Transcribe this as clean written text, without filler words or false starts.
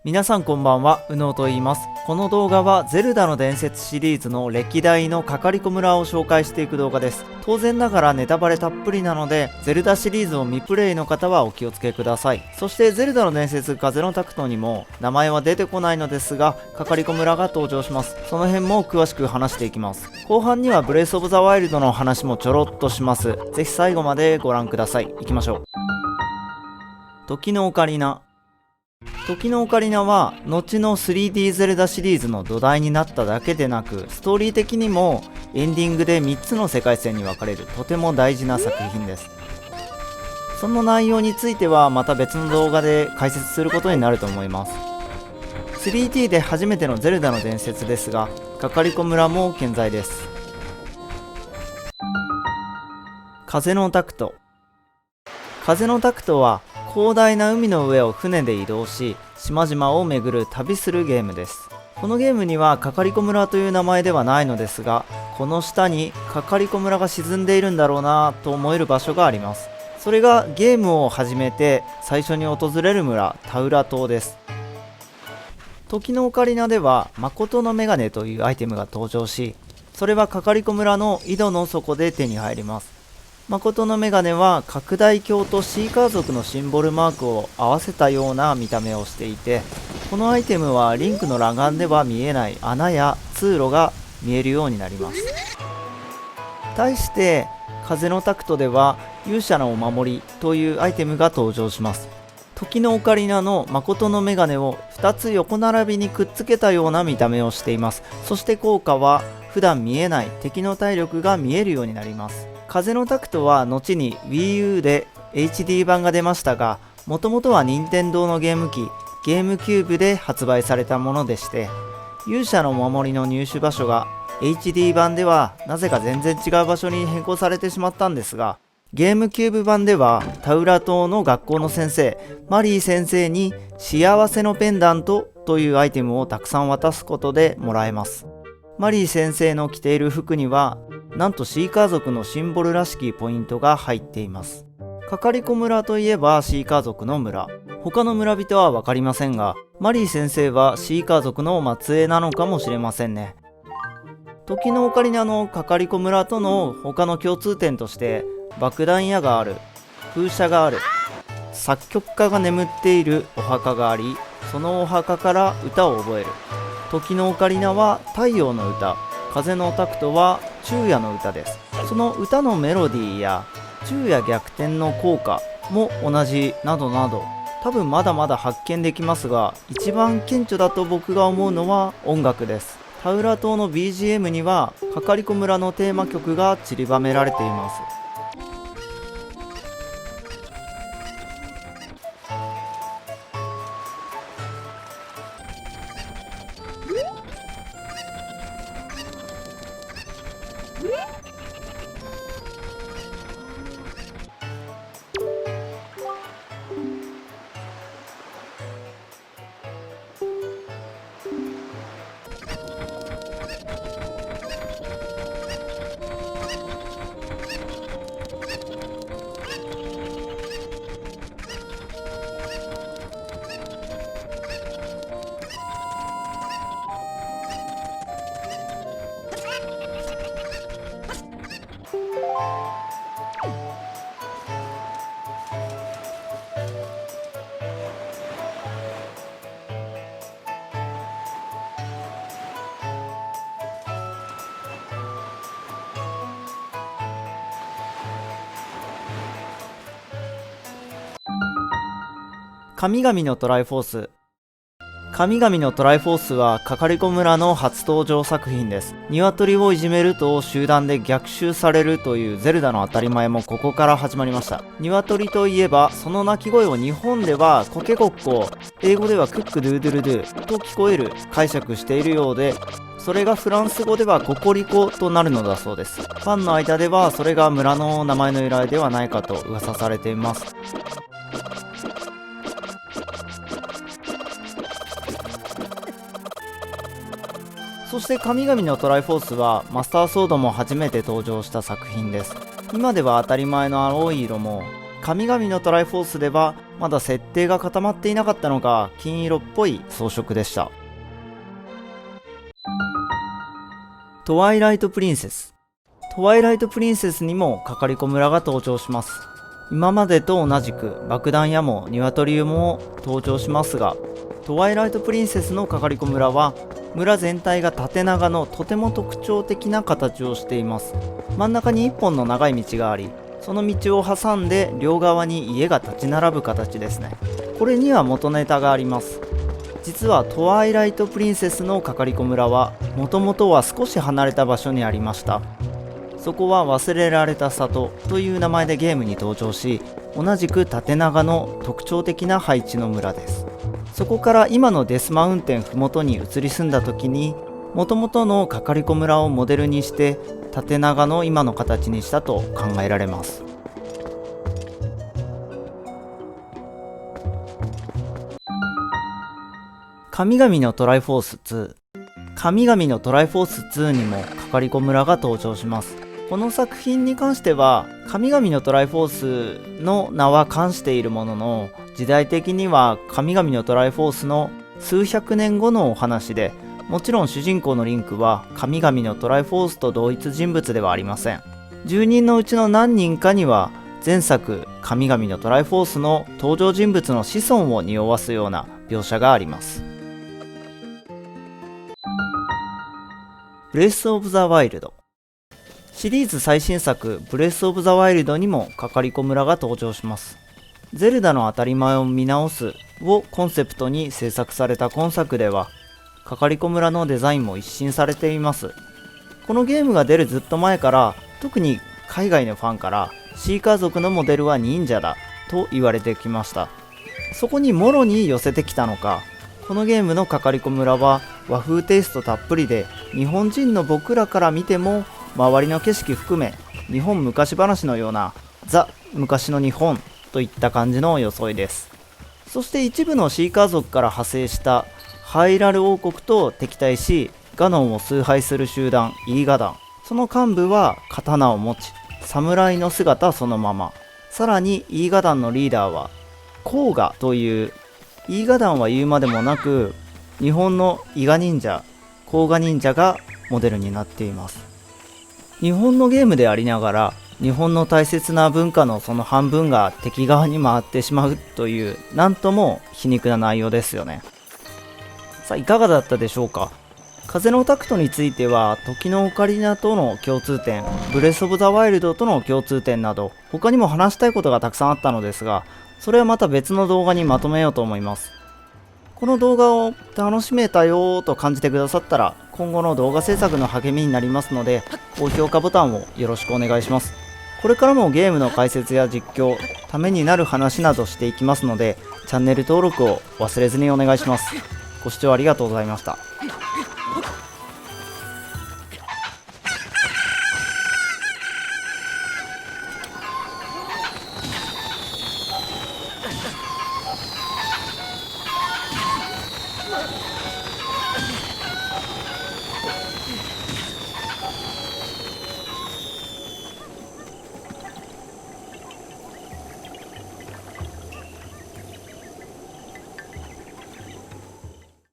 皆さんこんばんは、うのうと言います。この動画はゼルダの伝説シリーズの歴代のカカリコ村を紹介していく動画です。当然ながらネタバレたっぷりなので、ゼルダシリーズを未プレイの方はお気をつけください。そしてゼルダの伝説風のタクトにも名前は出てこないのですが、カカリコ村が登場します。その辺も詳しく話していきます。後半にはブレイスオブザワイルドの話もちょろっとします。ぜひ最後までご覧ください。行きましょう。時のオカリナ。時のオカリナは後の 3D ゼルダシリーズの土台になっただけでなく、ストーリー的にもエンディングで3つの世界線に分かれるとても大事な作品です。その内容についてはまた別の動画で解説することになると思います。 3D で初めてのゼルダの伝説ですが、カカリコ村も健在です。風のタクト。風のタクトは広大な海の上を船で移動し、島々を巡る旅するゲームです。このゲームにはカカリコ村という名前ではないのですが、この下にカカリコ村が沈んでいるんだろうなと思える場所があります。それがゲームを始めて最初に訪れる村、タウラ島です。時のオカリナでは誠のメガネというアイテムが登場し、それはカカリコ村の井戸の底で手に入ります。誠のメガネは拡大鏡とシーカー族のシンボルマークを合わせたような見た目をしていて、このアイテムはリンクの裸眼では見えない穴や通路が見えるようになります。対して風のタクトでは勇者のお守りというアイテムが登場します。時のオカリナの誠のメガネを2つ横並びにくっつけたような見た目をしています。そして効果は普段見えない敵の体力が見えるようになります。風のタクトは後に Wii U で HD 版が出ましたが、もともとは任天堂のゲーム機ゲームキューブで発売されたものでして、勇者のお守りの入手場所が HD 版ではなぜか全然違う場所に変更されてしまったんですが、ゲームキューブ版ではタウラ島の学校の先生マリー先生に幸せのペンダントというアイテムをたくさん渡すことでもらえます。マリー先生の着ている服にはなんとシーカー族のシンボルらしきポイントが入っています。カカリコ村といえばシーカー族の村、他の村人は分かりませんが、マリー先生はシーカー族の末裔なのかもしれませんね。時のオカリナのカカリコ村との他の共通点として、爆弾屋がある、風車がある、作曲家が眠っているお墓があり、そのお墓から歌を覚える。時のオカリナは太陽の歌、風のタクトは昼夜の歌です。その歌のメロディーや昼夜逆転の効果も同じなどなど、多分まだまだ発見できますが、一番顕著だと僕が思うのは音楽です。タウラ島の BGM にはカカリコ村のテーマ曲が散りばめられています。神々のトライフォース。神々のトライフォースはカカリコ村の初登場作品です。鶏をいじめると集団で逆襲されるというゼルダの当たり前もここから始まりました。鶏といえばその鳴き声を日本ではコケコッコ、英語ではクックドゥードゥルドゥと聞こえる解釈しているようで、それがフランス語ではココリコとなるのだそうです。ファンの間ではそれが村の名前の由来ではないかと噂されています。そして神々のトライフォースはマスターソードも初めて登場した作品です。今では当たり前の青い色も、神々のトライフォースではまだ設定が固まっていなかったのか金色っぽい装飾でした。トワイライトプリンセス。トワイライトプリンセスにもカカリコ村が登場します。今までと同じく爆弾屋も鶏湯も登場しますが、トワイライトプリンセスのカカリコ村は村全体が縦長のとても特徴的な形をしています。真ん中に一本の長い道があり、その道を挟んで両側に家が立ち並ぶ形ですね。これには元ネタがあります。実はトワイライトプリンセスのカカリコ村はもともとは少し離れた場所にありました。そこは忘れられた里という名前でゲームに登場し、同じく縦長の特徴的な配置の村です。そこから今のデスマウンテンふもとに移り住んだ時に、もともとのカカリコ村をモデルにして縦長の今の形にしたと考えられます。神々のトライフォース2。神々のトライフォース2にもカカリコ村が登場します。この作品に関しては神々のトライフォースの名は冠しているものの、時代的には神々のトライフォースの数百年後のお話で、もちろん主人公のリンクは神々のトライフォースと同一人物ではありません。10人のうちの何人かには前作神々のトライフォースの登場人物の子孫を匂わすような描写があります。ブレス・オブ・ザ・ワイルド。シリーズ最新作ブレス・オブ・ザ・ワイルドにもカカリコ村が登場します。ゼルダの当たり前を見直すをコンセプトに制作された今作では、カカリコ村のデザインも一新されています。このゲームが出るずっと前から、特に海外のファンからシーカー族のモデルは忍者だと言われてきました。そこにもろに寄せてきたのか、このゲームのカカリコ村は和風テイストたっぷりで、日本人の僕らから見ても周りの景色含め日本昔話のようなザ・昔の日本といった感じの装いです。そして一部のシーカー族から派生したハイラル王国と敵対し、ガノンを崇拝する集団イーガダン、その幹部は刀を持ち侍の姿そのまま。さらにイーガダンのリーダーはコウガという、イーガダンは言うまでもなく日本の伊賀忍者、甲賀忍者がモデルになっています。日本のゲームでありながら、日本の大切な文化のその半分が敵側に回ってしまうという、なんとも皮肉な内容ですよね。さあ、いかがだったでしょうか。風のタクトについては、時のオカリナとの共通点、ブレス・オブ・ザ・ワイルドとの共通点など、他にも話したいことがたくさんあったのですが、それはまた別の動画にまとめようと思います。この動画を楽しめたよーと感じてくださったら、今後の動画制作の励みになりますので、高評価ボタンをよろしくお願いします。これからもゲームの解説や実況、ためになる話などしていきますので、チャンネル登録を忘れずにお願いします。ご視聴ありがとうございました。